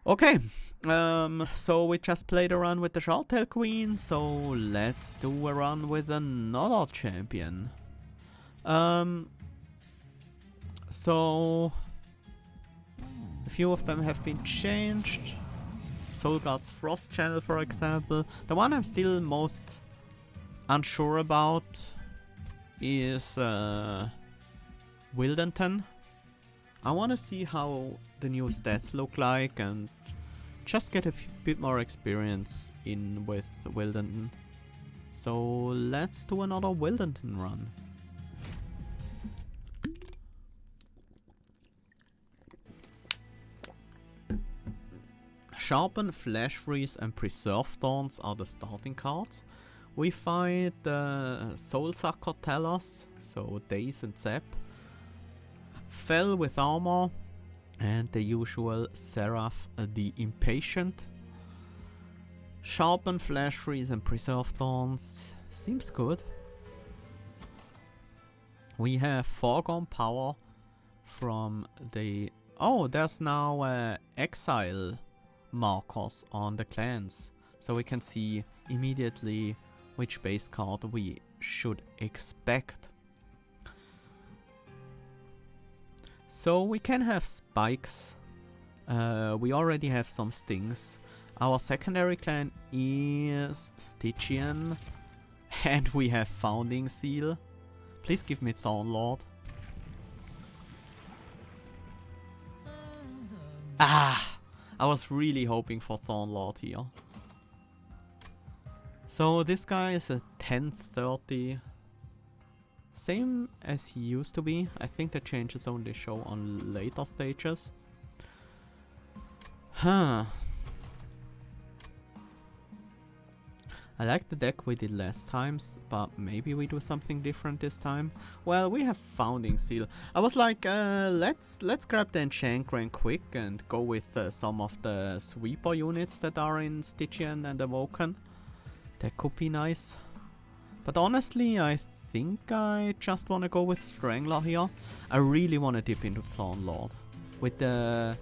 Okay, so we just played a run with the Shardtail Queen, so let's do a run with another champion. So a few of them have been changed. Soulguard's Frost Channel, for example. The one I'm still most unsure about is Wildenton. I want to see how the new stats look like and just get a bit more experience in with Wildenton. So let's do another Wildenton run. Sharpen, Flash Freeze and Preserve Thorns are the starting cards. We fight Soul Sucker Tellers, so Daze and Zap. Fell with Armor, and the usual Seraph the Impatient. Sharpen, Flash Freeze and Preserve Thorns seems good. We have Foregone Power from the... Oh, there's now Exile markers on the clans, so we can see immediately which base card we should expect. So we can have spikes. We already have some stings. Our secondary clan is Stygian, and we have Founding Seal. Please give me Thornlord. Ah! I was really hoping for Thornlord here. So this guy is a 1030. Same as he used to be. I think the changes only show on later stages. Huh. I like the deck we did last times, but maybe we do something different this time. Well, we have Founding Seal. I was like, let's grab the Enchant Grand quick and go with some of the sweeper units that are in Stygian and Awoken. That could be nice. But honestly, I think I just want to go with Strangler here. I really want to dip into Thornlord. With the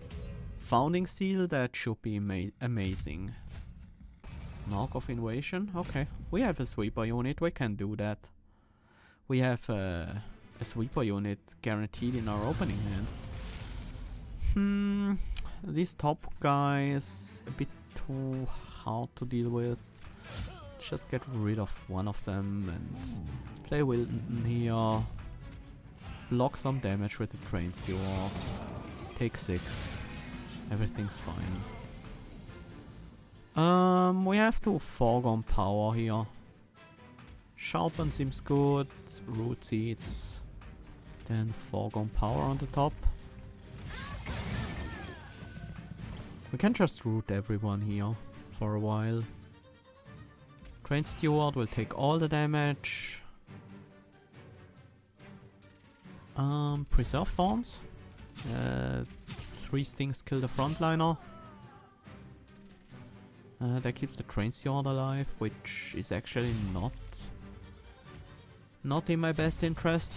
Founding Seal, that should be amazing. Mark of Invasion? Okay. We have a sweeper unit, we can do that. We have a sweeper unit guaranteed in our opening hand. This top guy is a bit too hard to deal with. Just get rid of one of them and play Wilton here. Block some damage with the Train Steward. Take 6. Everything's fine. We have to Foregone Power here. Sharpen seems good. Root Seeds. Then Foregone Power on the top. We can just root everyone here for a while. Train Steward will take all the damage. Preserve Thorns. 3 stings kill the frontliner. That keeps the Train Steward alive, which is actually not in my best interest.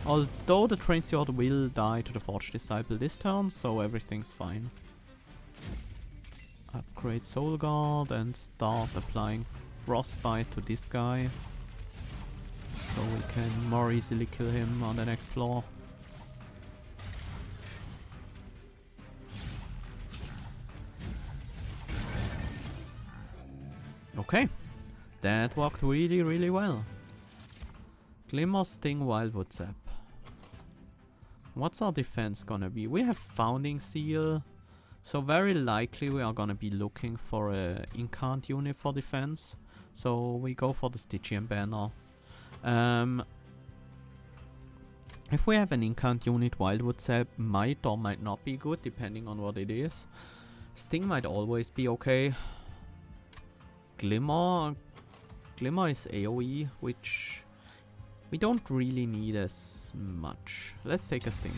Although the Train Steward will die to the Forge Disciple this turn, so everything's fine. Upgrade Soul Guard and start applying Frostbite to this guy, so we can more easily kill him on the next floor. Okay, that worked really well. Glimmer, Sting, Wildwood Zap. What's our defense gonna be? We have Founding Seal, so very likely we are gonna be looking for a Incant unit for defense. So we go for the Stygian banner. If we have an Incant unit, Wildwood Zap might or might not be good, depending on what it is. Sting might always be okay. Glimmer is AoE, which we don't really need as much. Let's take a Sting.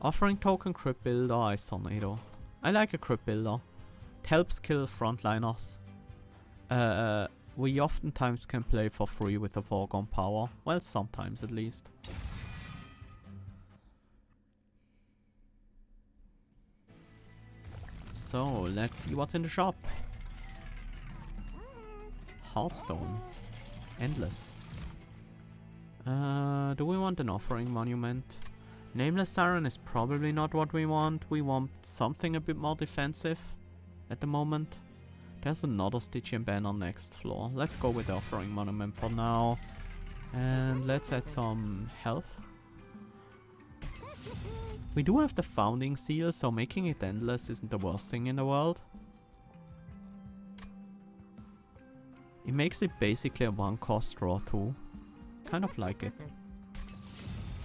Offering Token, Crypt Builder, Ice Tornado. I like a Crypt Builder. It helps kill frontliners. We oftentimes can play for free with the Foregone Power. Well, sometimes at least. So, let's see what's in the shop. Heartstone. Endless. Do we want an offering monument? Nameless Siren is probably not what we want. We want something a bit more defensive at the moment. There's another Stygian banner next floor. Let's go with the offering monument for now. And let's add some health. We do have the founding seal, so making it endless isn't the worst thing in the world. It makes it basically a one-cost draw too. Kind of like it.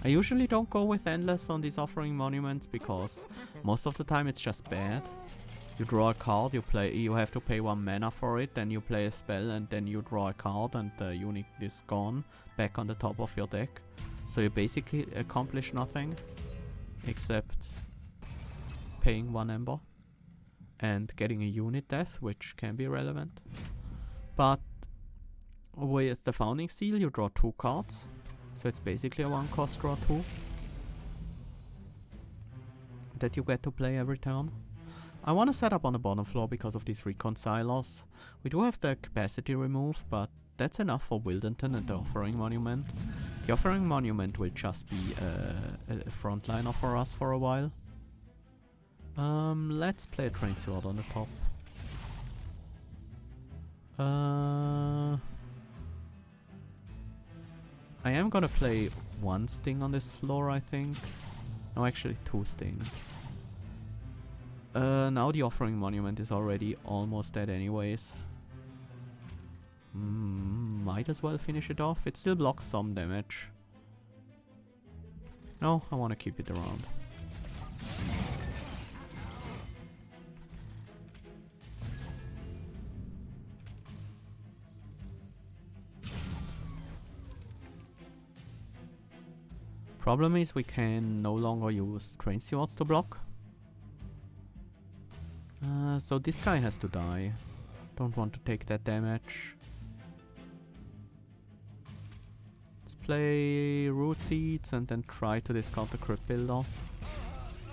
I usually don't go with endless on these offering monuments because most of the time it's just bad. You draw a card, you have to pay 1 mana for it, then you play a spell and then you draw a card and the unit is gone back on the top of your deck. So you basically accomplish nothing except paying 1 ember and getting a unit death, which can be relevant. But with the founding seal you draw 2 cards, so it's basically a 1-cost draw 2 that you get to play every turn. I want to set up on the bottom floor because of these reconcilers. We do have the capacity remove, but that's enough for Wildenton and the offering monument. The offering monument will just be a frontliner for us for a while. Let's play a train sword on the top. I am gonna play 1 sting on this floor, I think. No, actually 2 stings. Now the offering monument is already almost dead anyways. Might as well finish it off. It still blocks some damage. No, I want to keep it around. Problem is we can no longer use train swords to block. So this guy has to die. Don't want to take that damage. Let's play root seeds and then try to discard the crypt builder.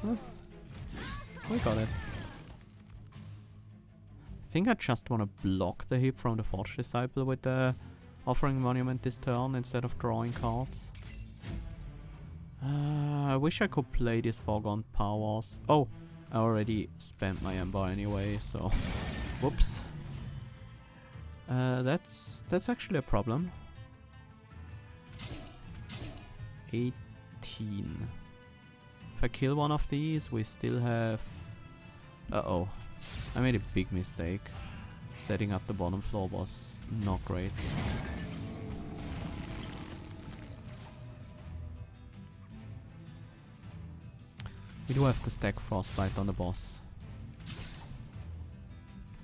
We got it. I think I just want to block the hit from the Forge Disciple with the offering monument this turn instead of drawing cards. I wish I could play these foregone powers. Oh, I already spent my ember anyway, so whoops. That's actually a problem. 18. If I kill one of these, we still have... Uh-oh. I made a big mistake. Setting up the bottom floor was not great. We do have to stack Frostbite on the boss.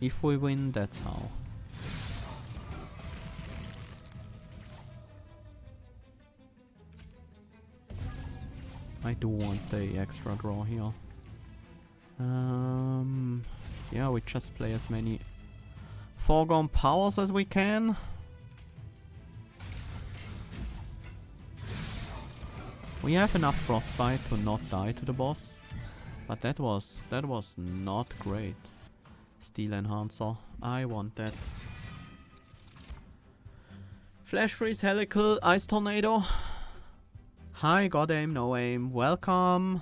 If we win, that's how. I do want the extra draw here. Yeah, we just play as many foregone powers as we can. We have enough Frostbite to not die to the boss, but that was not great. Steel Enhancer, I want that. Flash Freeze, Helical, Ice Tornado. Hi, God Aim, No Aim, welcome.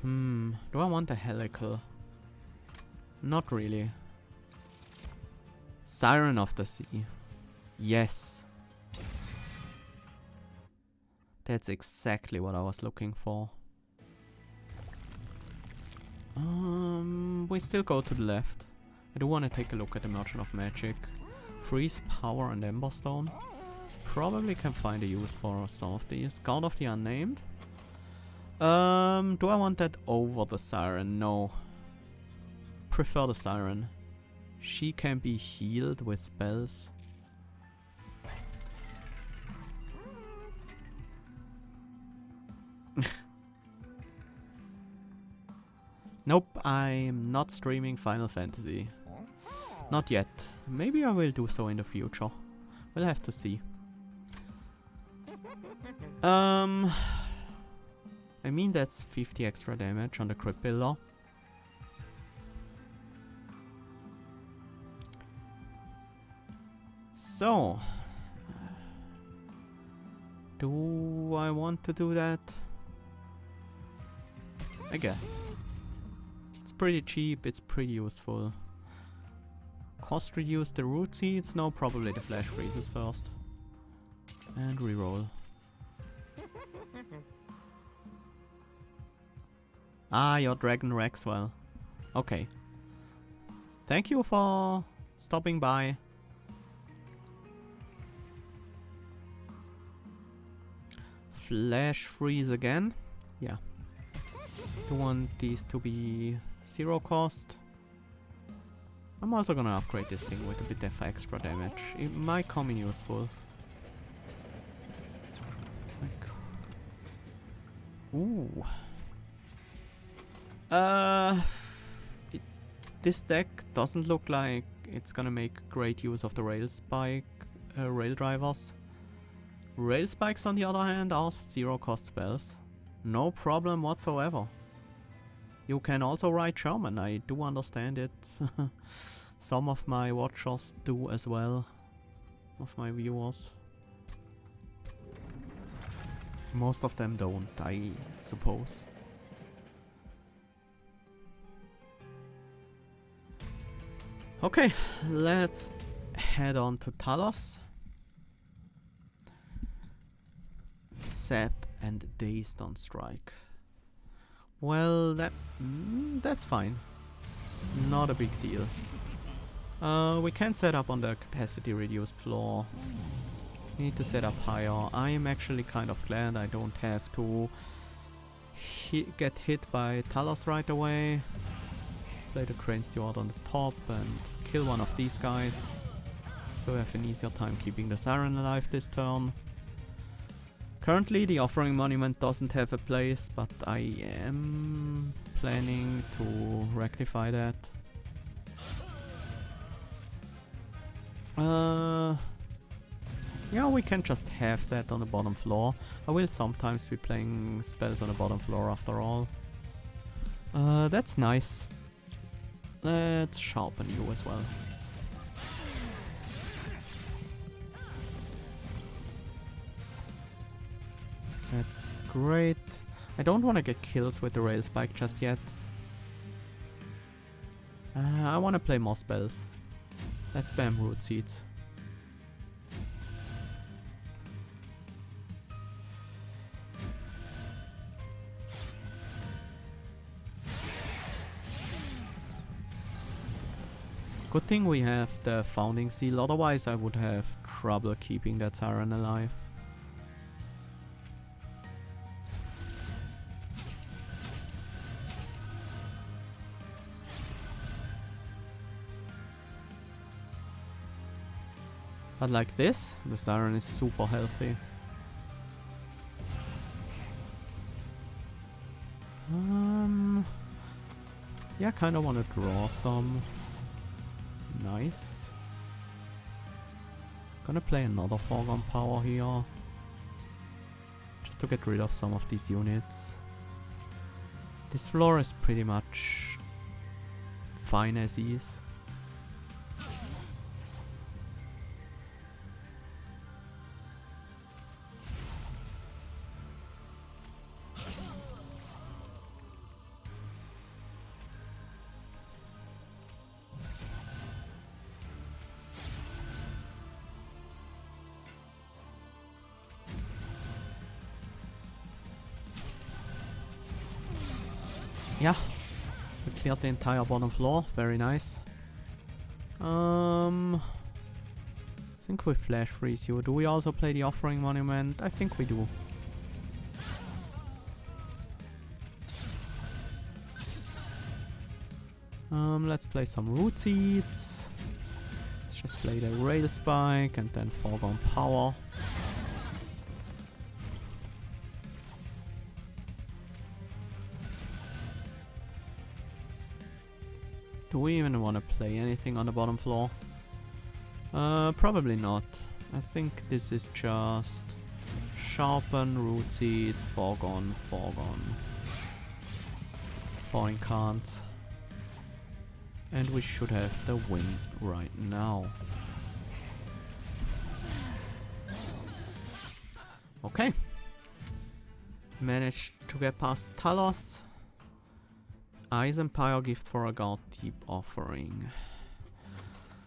Do I want a Helical? Not really. Siren of the Sea. Yes. That's exactly what I was looking for. We still go to the left. I do want to take a look at the Merchant of Magic. Freeze, Power and Emberstone. Probably can find a use for some of these. Guard of the Unnamed. Do I want that over the Siren? No. Prefer the Siren. She can be healed with spells. Nope, I'm not streaming Final Fantasy. Not yet. Maybe I will do so in the future. We'll have to see. I mean that's 50 extra damage on the crit pillar. So, do I want to do that? I guess. It's pretty cheap, it's pretty useful. Cost reduce the root seeds? No, probably the flash freezes first. And reroll. Ah, your Dragon Rexwell. Okay. Thank you for stopping by. Flash freeze again. Yeah. You want these to be 0 cost. I'm also gonna upgrade this thing with a bit of extra damage. It might come in useful. Like, ooh. This deck doesn't look like it's gonna make great use of the rail drivers. Rail spikes on the other hand are 0 cost spells. No problem whatsoever. You can also write German, I do understand it. Some of my watchers do as well. Of my viewers. Most of them don't, I suppose. Okay, let's head on to Talos. Sap and Dazed on strike. Well, that's fine. Not a big deal. We can set up on the capacity reduced floor. Need to set up higher. I am actually kind of glad I don't have to get hit by Talos right away. Play the Crane Steward on the top and kill one of these guys. So we have an easier time keeping the Siren alive this turn. Currently the Offering Monument doesn't have a place, but I am planning to rectify that. Yeah, we can just have that on the bottom floor. I will sometimes be playing spells on the bottom floor after all. That's nice. Let's sharpen you as well. That's great. I don't want to get kills with the rail spike just yet. I want to play more spells. Let's spam root seeds. Good thing we have the Founding Seal, otherwise I would have trouble keeping that Siren alive. But like this, the Siren is super healthy. Yeah, kinda wanna draw some. Nice. Gonna play another Foregone Power here. Just to get rid of some of these units. This floor is pretty much fine as is. Yeah, we cleared the entire bottom floor, very nice. I think we flash freeze you. Do we also play the Offering Monument? I think we do. Let's play some root seeds. Let's just play the rail spike and then Foregone Power. Do we even want to play anything on the bottom floor? Probably not. I think this is just sharpen, root seeds, foregone, falling cards. And we should have the win right now. Okay. Managed to get past Talos. Ice Empire, gift for a god, deep offering.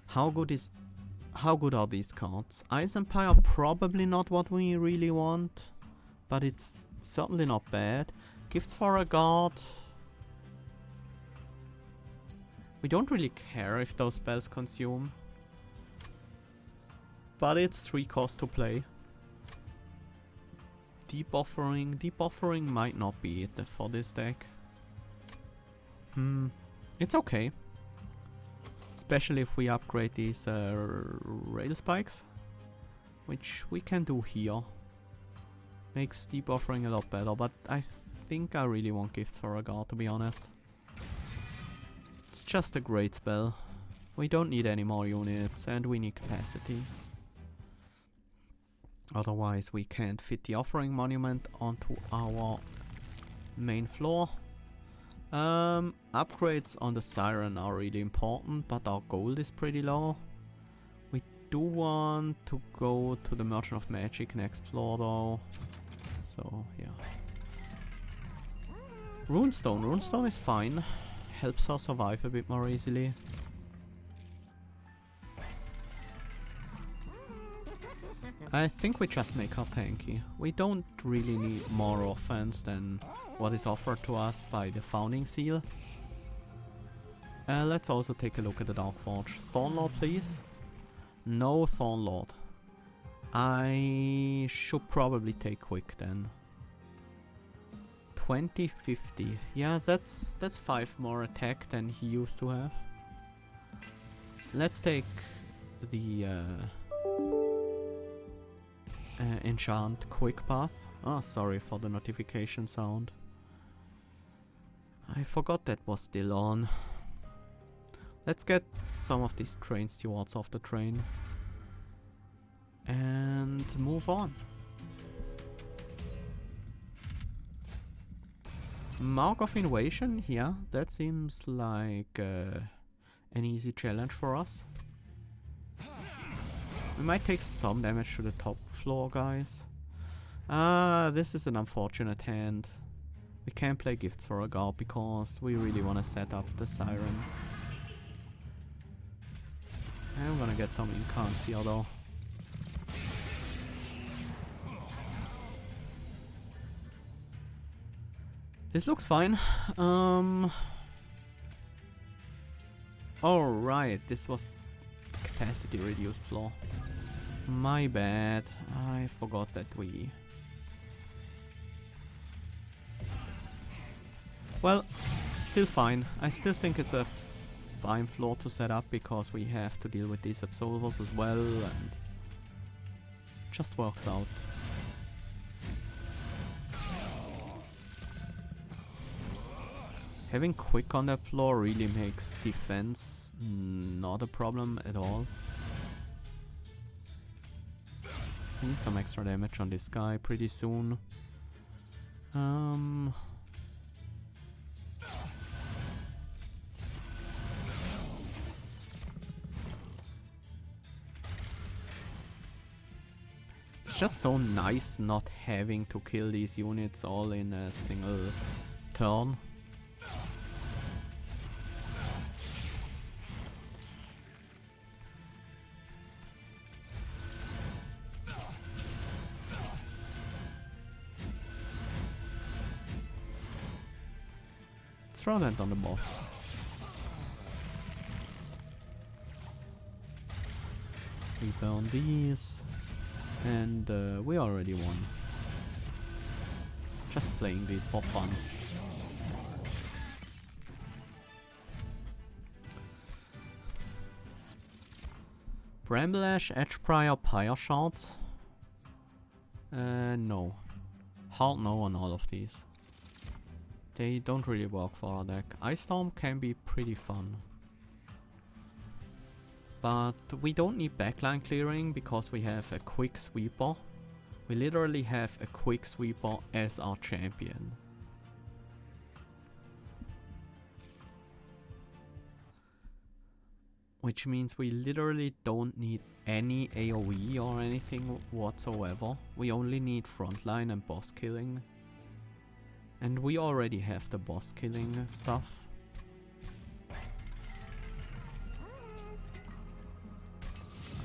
How good are these cards? Ice Empire probably not what we really want, but it's certainly not bad. Gifts for a god. We don't really care if those spells consume, but it's 3 cost to play. Deep offering might not be it for this deck. It's okay. Especially if we upgrade these rail spikes, which we can do here. Makes deep offering a lot better, but I think I really want gifts for a god, to be honest. It's just a great spell. We don't need any more units and we need capacity. Otherwise we can't fit the offering monument onto our main floor. Upgrades on the Siren are really important, but our gold is pretty low. We do want to go to the Merchant of Magic next floor though. So yeah. Runestone is fine. Helps her survive a bit more easily. I think we just make her tanky. We don't really need more offense than what is offered to us by the Founding Seal. Let's also take a look at the Dark Forge. Thornlord, please. No Thornlord. I should probably take quick then. 2050. Yeah, that's 5 more attack than he used to have. Let's take the enchant quick path. Oh, sorry for the notification sound. I forgot that was still on. Let's get some of these train stewards off the train and move on. Mark of Invasion, yeah, that seems like an easy challenge for us. We might take some damage to the top floor, guys. This is an unfortunate hand. We can't play gifts for a god because we really want to set up the Siren. I'm gonna get some incarns here though. This looks fine. Alright, this was capacity reduced floor. My bad. I forgot that we... Well, still fine. I still think it's a fine floor to set up because we have to deal with these absolvers as well and just works out. Having quick on that floor really makes defense not a problem at all. I need some extra damage on this guy pretty soon. It's just so nice not having to kill these units all in a single turn. Throw that on the boss. We burn these. And we already won. Just playing these for fun. Bramble Ash, Edgeprior, Pyre Shards? No. Hard no on all of these. They don't really work for our deck. Ice Storm can be pretty fun. But we don't need backline clearing because we have a quick sweeper. We literally have a quick sweeper as our champion. Which means we literally don't need any AoE or anything whatsoever. We only need frontline and boss killing. And we already have the boss killing stuff.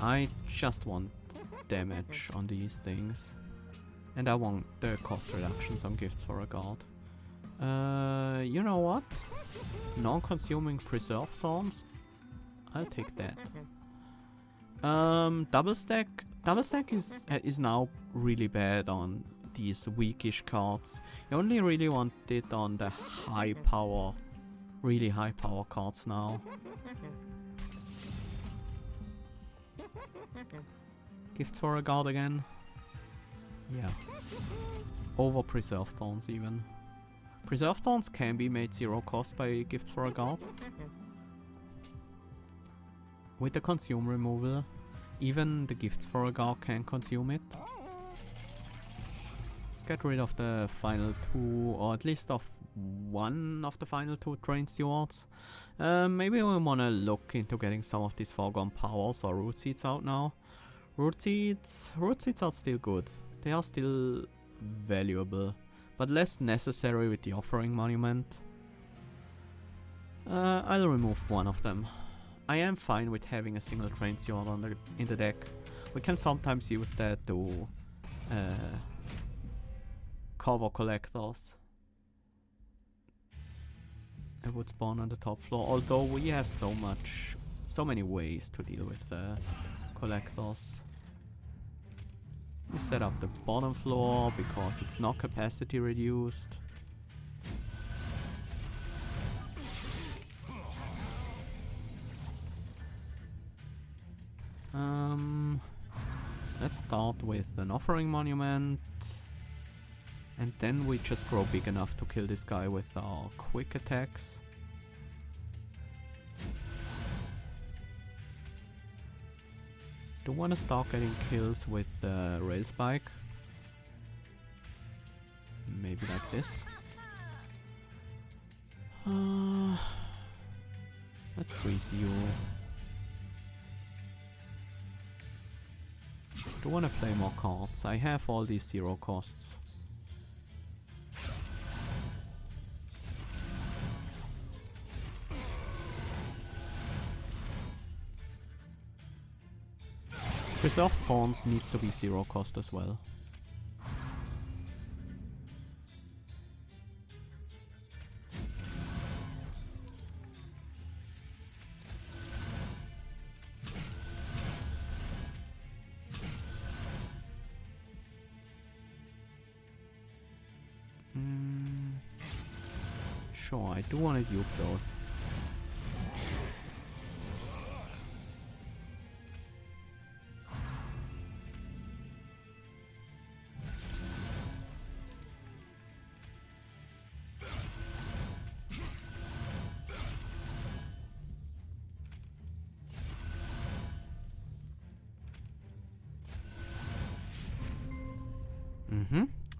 I just want damage on these things. And I want the cost reductions on gifts for a god. You know what? Non-consuming preserve thorns? I'll take that. Double stack is now really bad on these weakish cards. You only really want it on the high power, really high power cards now. Gifts for a god again. Yeah. Over preserve thorns even. Preserve thorns can be made 0 cost by gifts for a god. With the consume removal, even the gifts for a god can consume it. Let's get rid of the final 2, or at least of one of the final 2 train stewards. Maybe we wanna look into getting some of these foregone powers or root seeds out now. Root seeds are still good. They are still valuable, but less necessary with the offering monument. I'll remove one of them. I am fine with having a single train steward in the deck. We can sometimes use that to cover collectors. It would spawn on the top floor, although we have so many ways to deal with the collectors. We set up the bottom floor because it's not capacity reduced. Let's start with an offering monument. And then we just grow big enough to kill this guy with our quick attacks. Do want to start getting kills with the rail spike. Maybe like this. Let's freeze you. Do want to play more cards. I have all these 0 costs. Preserved Thorns needs to be 0 cost as well. Sure, I do want to dupe those.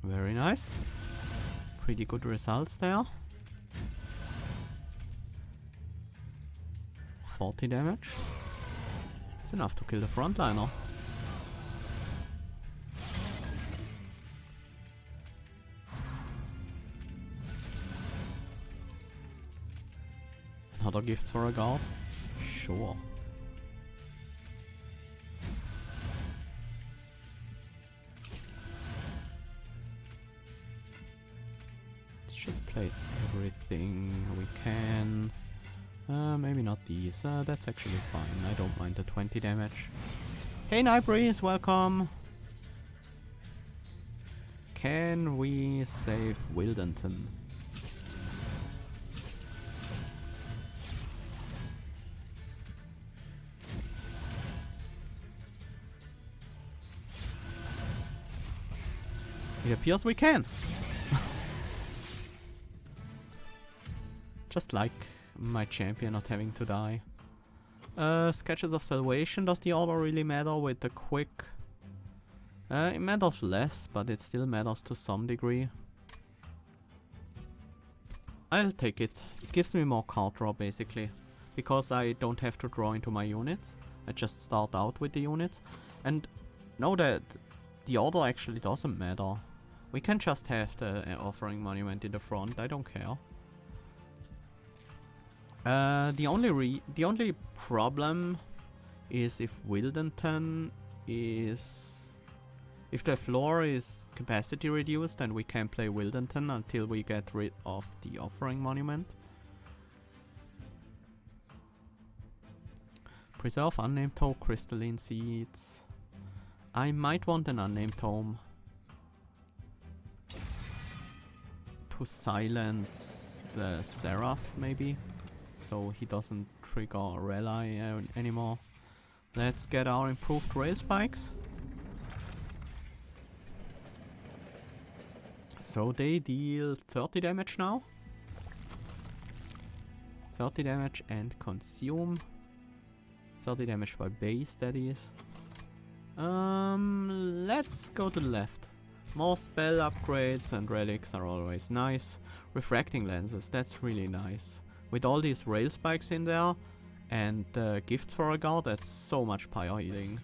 Very nice. Pretty good results there. 40 damage. It's enough to kill the frontliner. Another gift for a guard? Sure. Just play everything we can. Maybe not these. That's actually fine. I don't mind the 20 damage. Hey Nightbreeze, welcome! Can we save Wildenton? It appears we can! Just like my champion not having to die. Sketches of Salvation. Does the order really matter with the quick? It matters less, but it still matters to some degree. I'll take it. It gives me more card draw basically. Because I don't have to draw into my units. I just start out with the units. And know that the order actually doesn't matter. We can just have the Offering Monument in the front, I don't care. The only problem is if Wildenton is... If the floor is capacity reduced, then we can't play Wildenton until we get rid of the Offering Monument. Preserve Unnamed Tome, Crystalline Seeds. I might want an Unnamed Tome to silence the Seraph, maybe, so he doesn't trigger Rally anymore. Let's get our improved rail spikes. So they deal 30 damage now. 30 damage and consume. 30 damage by base, that is. Let's go to the left. More spell upgrades and relics are always nice. Refracting lenses, that's really nice. With all these rail spikes in there and gifts for a guard, that's so much pyre healing.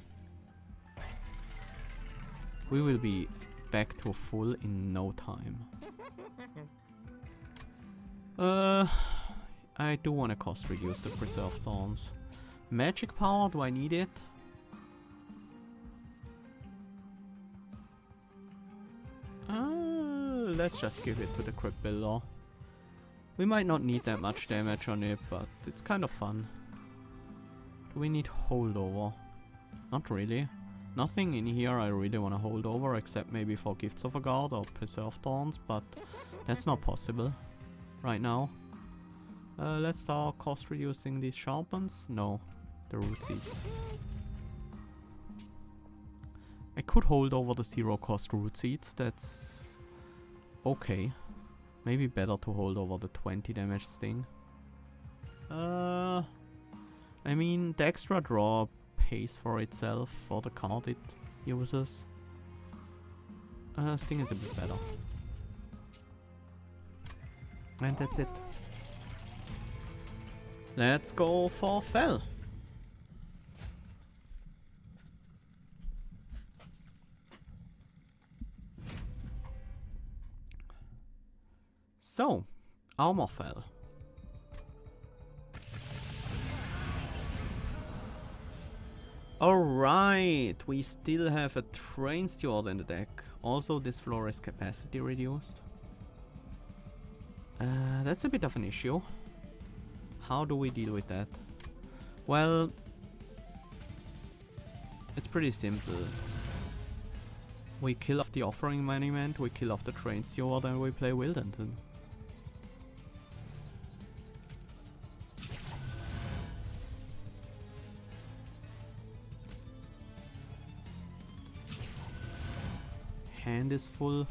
We will be back to full in no time. I do want to cost reduce the Preserve Thorns. Magic power, do I need it? Let's just give it to the Crypt Builder. We might not need that much damage on it, but it's kind of fun. Do we need holdover? Not really. Nothing in here I really want to hold over, except maybe for Gifts of a Guard or Preserve Thorns, but that's not possible right now. Let's start cost reducing these sharpens. No, the root seeds. I could hold over the 0 cost root seeds, that's okay. Maybe better to hold over the 20 damage sting. I mean, the extra draw pays for itself for the card it uses. Sting is a bit better. And that's it. Let's go for Fel. So, Armor Fel. Alright, we still have a Train Steward in the deck. Also, this floor is capacity reduced. That's a bit of an issue. How do we deal with that? Well, it's pretty simple. We kill off the Offering Monument, we kill off the Train Steward, and we play Wildenton. Hand is full.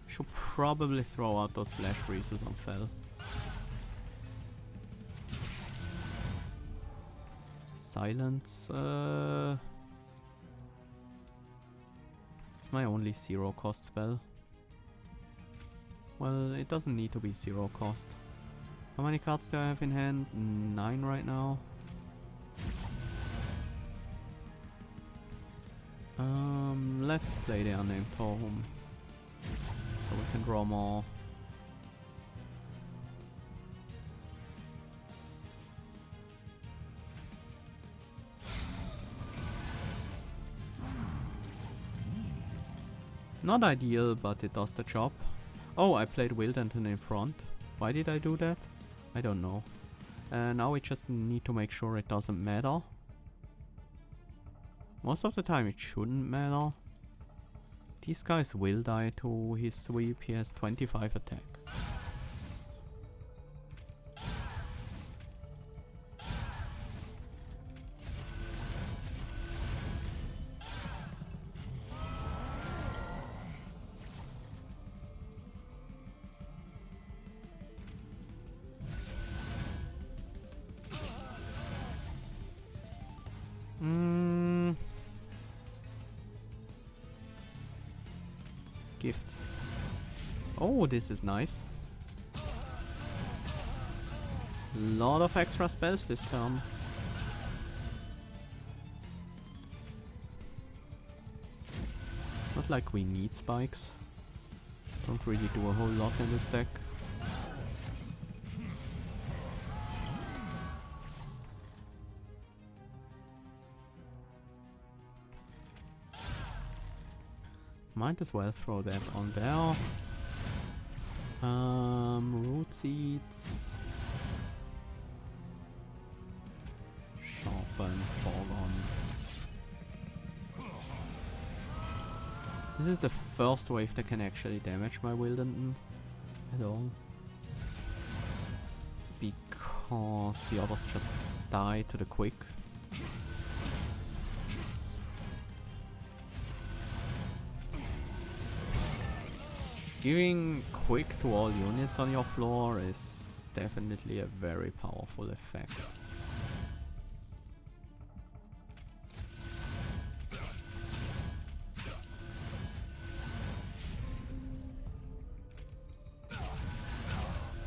Should probably throw out those Flash Freezes on Fel. Silence. It's my only 0 cost spell. Well, it doesn't need to be 0 cost. How many cards do I have in hand? 9 right now. Let's play the Unnamed Tome, so we can draw more. Not ideal, but it does the job. Oh, I played Wildenton in front. Why did I do that? I don't know. Now we just need to make sure it doesn't matter. Most of the time it shouldn't matter. These guys will die to his sweep. He has 25 attack. Gifts. Oh, this is nice. Lot of extra spells this turn. Not like we need spikes. Don't really do a whole lot in this deck. Might as well throw that on there. Root seeds. Sharpen, Foregon. This is the first wave that can actually damage my Wilderton at all. Because the others just die to the quick. Giving quick to all units on your floor is definitely a very powerful effect.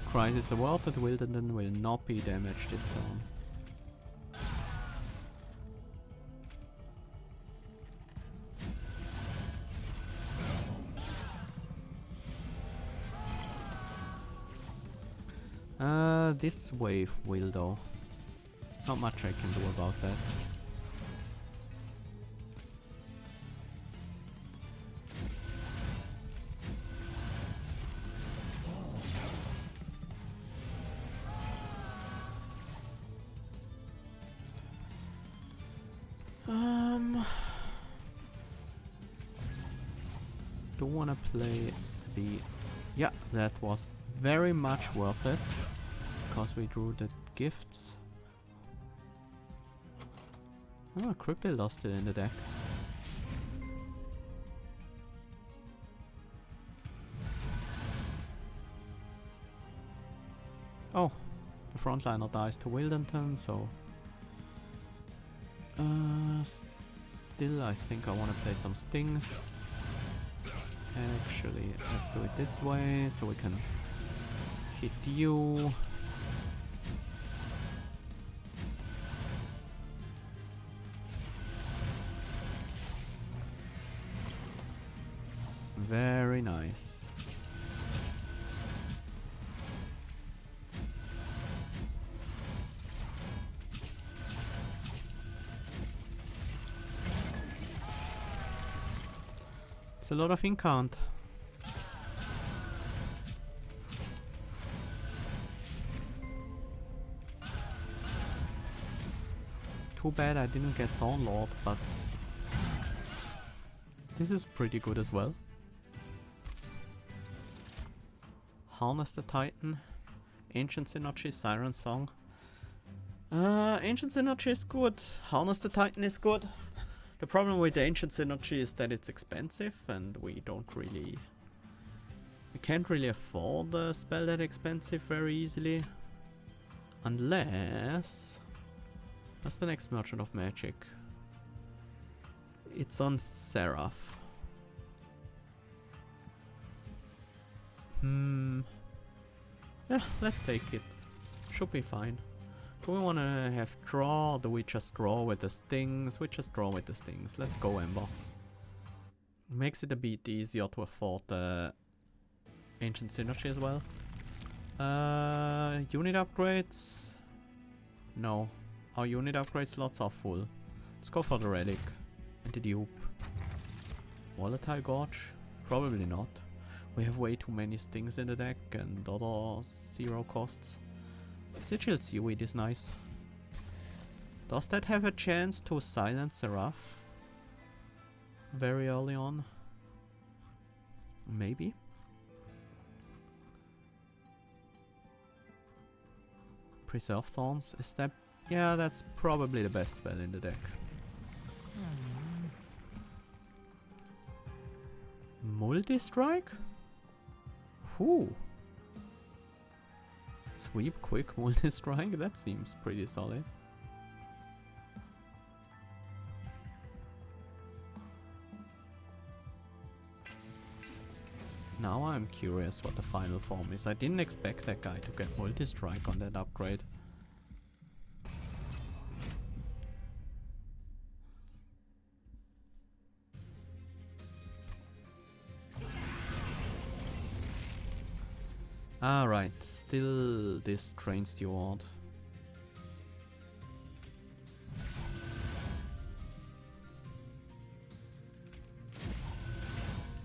Crisis averted, Wilderton will not be damaged this turn. This wave will though. Not much I can do about that. Do wanna play the... Yeah, that was very much worth it. Because we drew the gifts. Oh, Crypt Builder still in the deck. Oh, the frontliner dies to Wilderton, so... still I think I want to play some stings. Actually, let's do it this way, so we can hit you. Very nice. It's a lot of incant. Too bad I didn't get Thornlord, but this is pretty good as well. Harness the Titan, Ancient Synergy, Siren Song. Ancient Synergy is good, Harness the Titan is good. The problem with the Ancient Synergy is that it's expensive and we can't really afford a spell that expensive very easily. Unless... What's the next Merchant of Magic? It's on Seraph. Yeah, let's take it. Should be fine. Do we want to have draw? Or do we just draw with the stings? We just draw with the stings. Let's go, Ember. Makes it a bit easier to afford the Ancient Synergy as well. Unit upgrades? No. Our unit upgrade slots are full. Let's go for the Relic and the Dupe. Volatile Gorge? Probably not. We have way too many stings in the deck and other 0 costs. Sigil Seaweed is nice. Does that have a chance to silence Seraph? Very early on? Maybe? Preserve Thorns? Is that... Yeah, that's probably the best spell in the deck. Multi-strike? Whew. Sweep, quick, multi-strike? That seems pretty solid. Now I'm curious what the final form is. I didn't expect that guy to get multi-strike on that upgrade. Alright, still this train steward.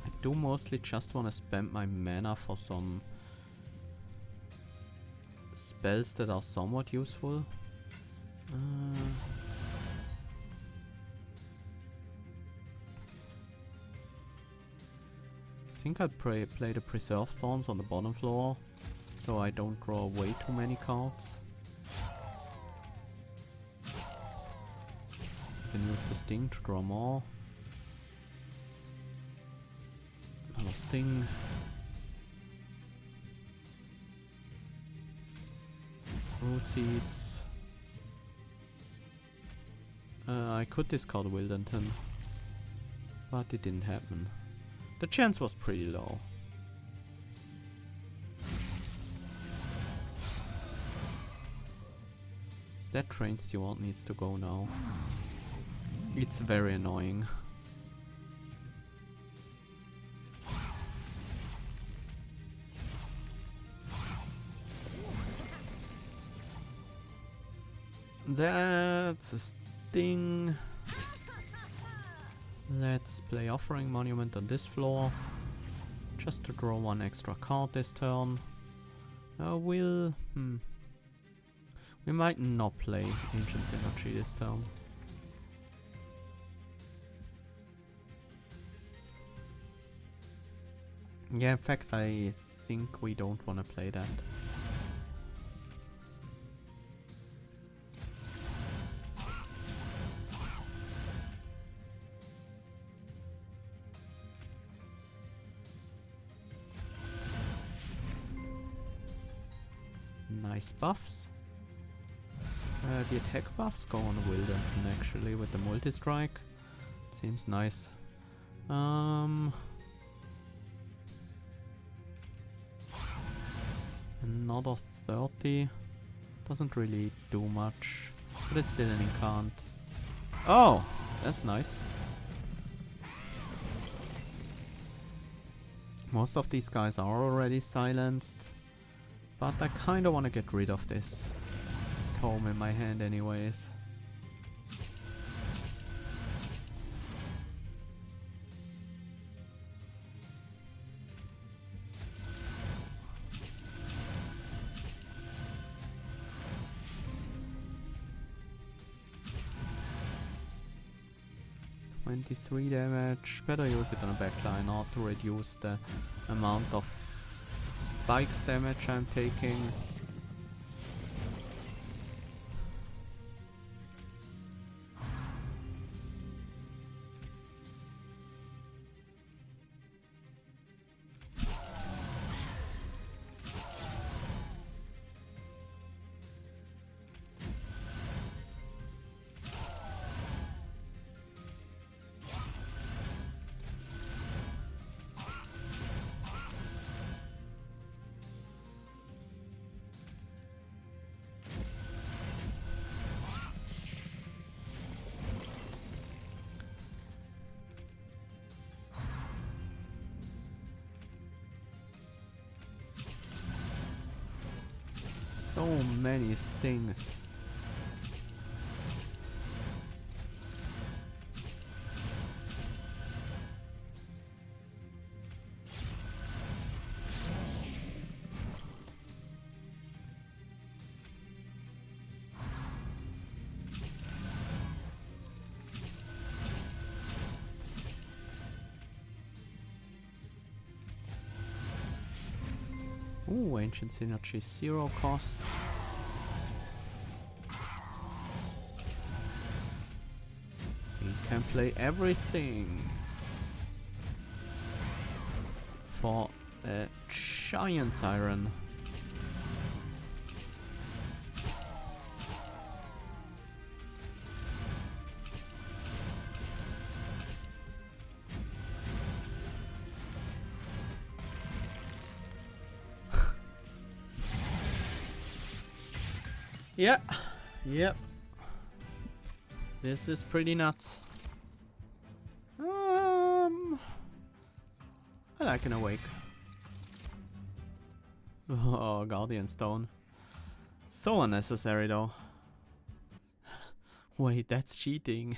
I do mostly just want to spend my mana for some spells that are somewhat useful. I think I'll play the Preserve Thorns on the bottom floor, so I don't draw way too many cards. Can use the Sting to draw more. Another Sting. Root Seeds. I could discard Wildenton, but it didn't happen. The chance was pretty low. That train steward needs to go now. It's very annoying. That's a Sting. Let's play Offering Monument on this floor, just to draw one extra card this turn. We might not play Ancient Synergy this turn. Yeah, in fact I think we don't want to play that. Nice buffs. The attack buffs go on Wildenton actually with the multi-strike. Seems nice. Another 30. Doesn't really do much. But it's still an incant. Oh! That's nice. Most of these guys are already silenced. But I kinda wanna get rid of this tome in my hand anyways. $23 damage. Better use it on a backline or to reduce the amount of spikes damage I'm taking. So many stings. Ooh, Ancient Synergy, 0 cost. We can play everything for a giant siren. Yeah. Yep. This is pretty nuts. I like an awake. Oh, Guardian Stone. So unnecessary though. Wait, that's cheating.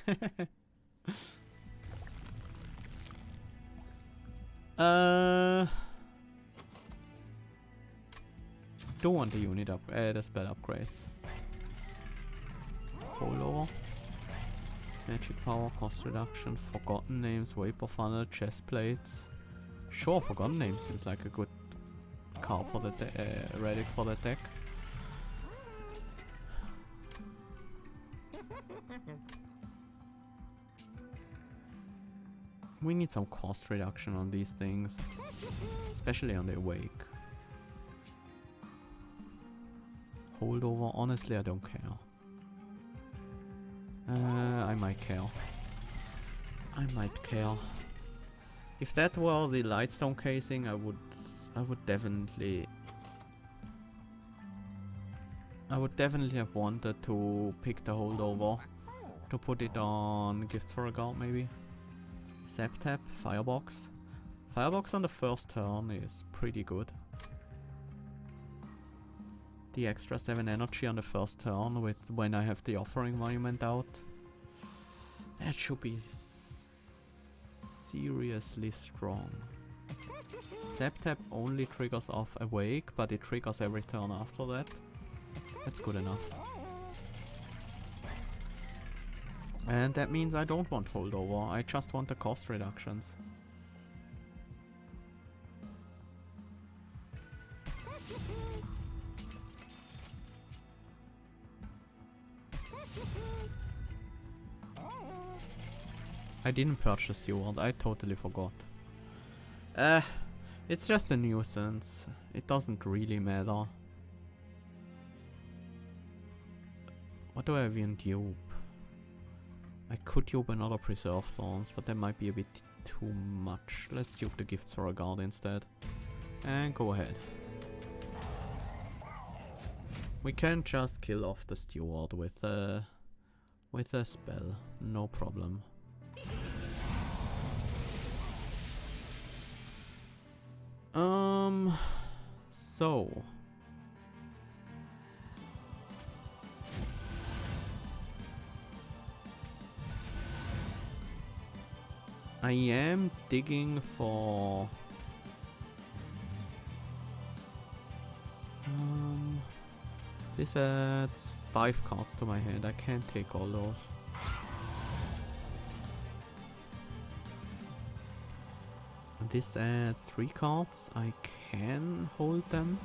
Don't want the unit up, the spell upgrades. Hollow. Magic power, cost reduction, forgotten names, vapor funnel, chest plates. Sure, forgotten names seems like a good card for the relic for the deck. We need some cost reduction on these things, especially on the awake. Holdover, honestly I don't care. I might care. I might care. If that were the Lightstone casing, I would definitely have wanted to pick the holdover to put it on Gifts for a God maybe. Zap tap, Firebox. Firebox on the first turn is pretty good. The extra 7 energy on the first turn with when I have the Offering Monument out. That should be seriously strong. Zap tap only triggers off Awake, but it triggers every turn after that. That's good enough. And that means I don't want holdover, I just want the cost reductions. I didn't purchase Steward, I totally forgot. It's just a nuisance. It doesn't really matter. What do I have in dupe? I could dupe another Preserve Thorns, but that might be a bit too much. Let's dupe the Gifts for a Guard instead. And go ahead. We can just kill off the Steward with a spell, no problem. So I am digging for this adds 5 cards to my hand. I can't take all those. This adds 3 cards. I can hold them.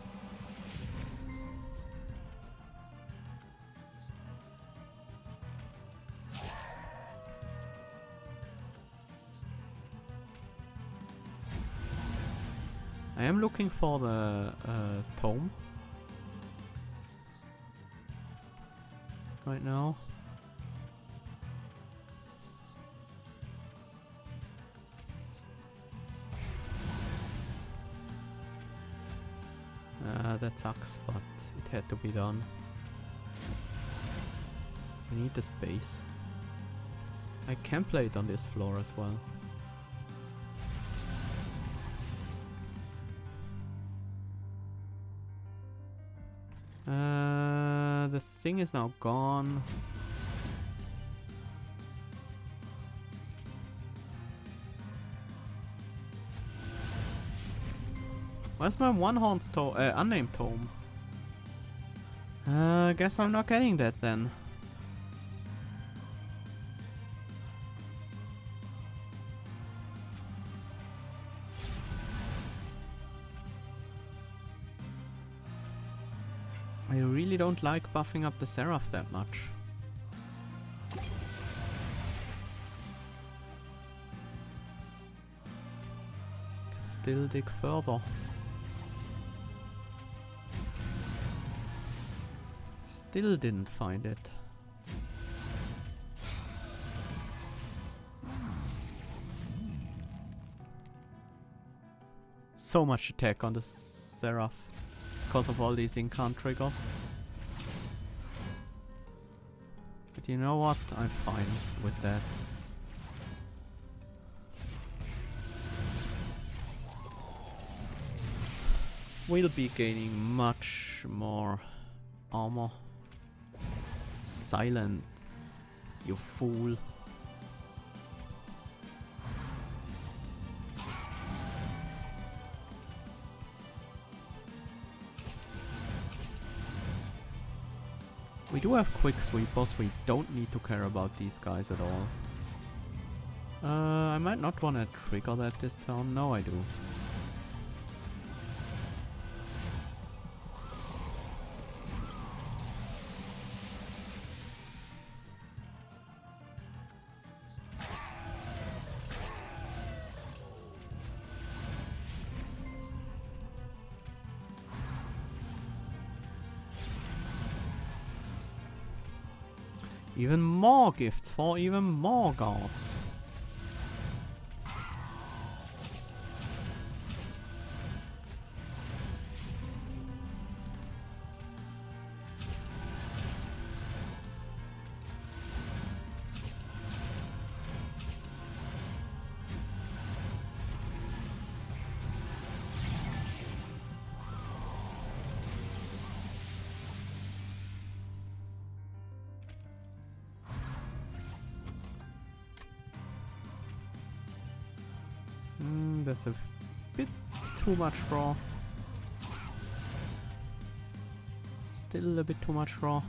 I am looking for the tome right now. That sucks, but it had to be done. I need the space. I can play it on this floor as well. The thing is now gone. Where's my one-horned unnamed tome? Guess I'm not getting that then. I really don't like buffing up the Seraph that much. Still dig further. Still didn't find it. So much attack on the Seraph because of all these incant triggers. But you know what? I'm fine with that. We'll be gaining much more armor. Silent, you fool. We do have quick sweepers, we don't need to care about these guys at all. I might not want to trigger that this turn. No, I do. Even more gifts for even more guards. That's a bit too much raw. Still a bit too much raw.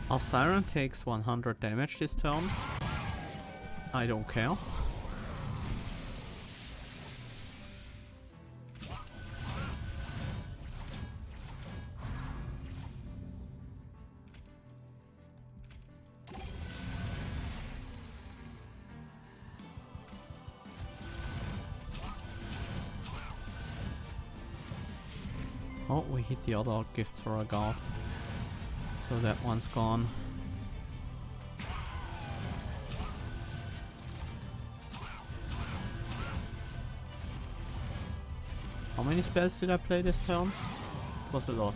Our Siren takes 100 damage this turn. I don't care. Oh, we hit the other gift for a guard. So that one's gone. How many spells did I play this turn? It was a lot.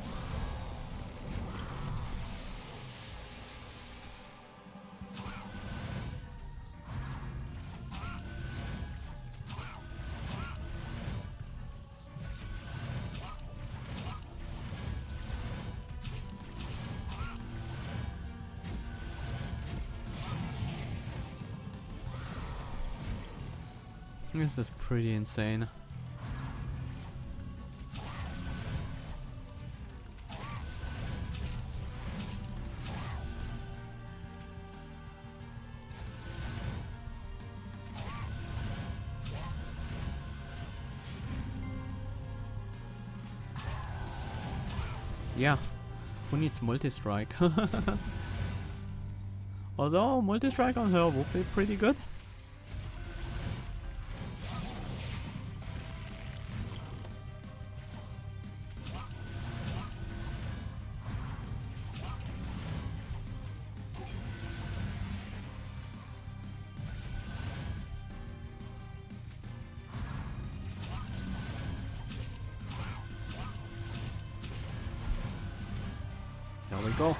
This is pretty insane. Yeah, who needs multi-strike? Although multi-strike on her would be pretty good. There we go.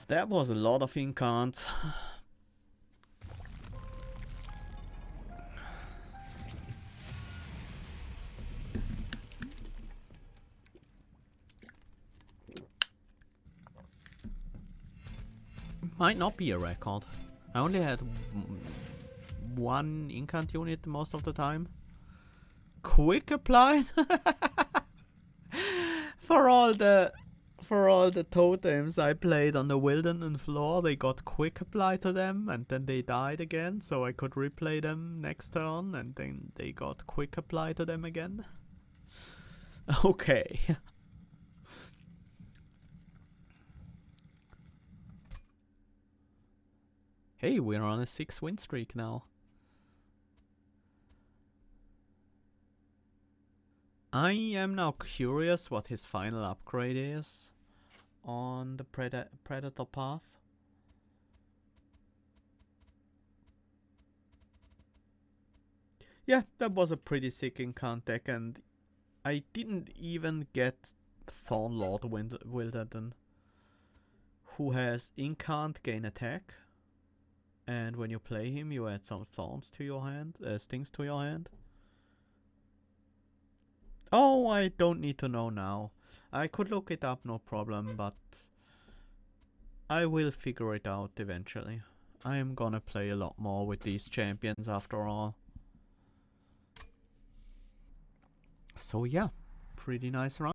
That was a lot of incants. Might not be a record. I only had one incant unit most of the time. quick applied for all the totems I played on the Wilderton floor. They got quick apply to them, and then they died again, so I could replay them next turn, and then they got quick apply to them again. Okay. Hey, we're on a 6-win streak now. I am now curious what his final upgrade is on the Predator path. Yeah, that was a pretty sick incant deck, and I didn't even get Thornlord Wilderton, who has incant gain attack, and when you play him you add some thorns to your hand, stings to your hand. Oh, I don't need to know now. I could look it up, no problem, but I will figure it out eventually. I am gonna play a lot more with these champions after all. So yeah, pretty nice round.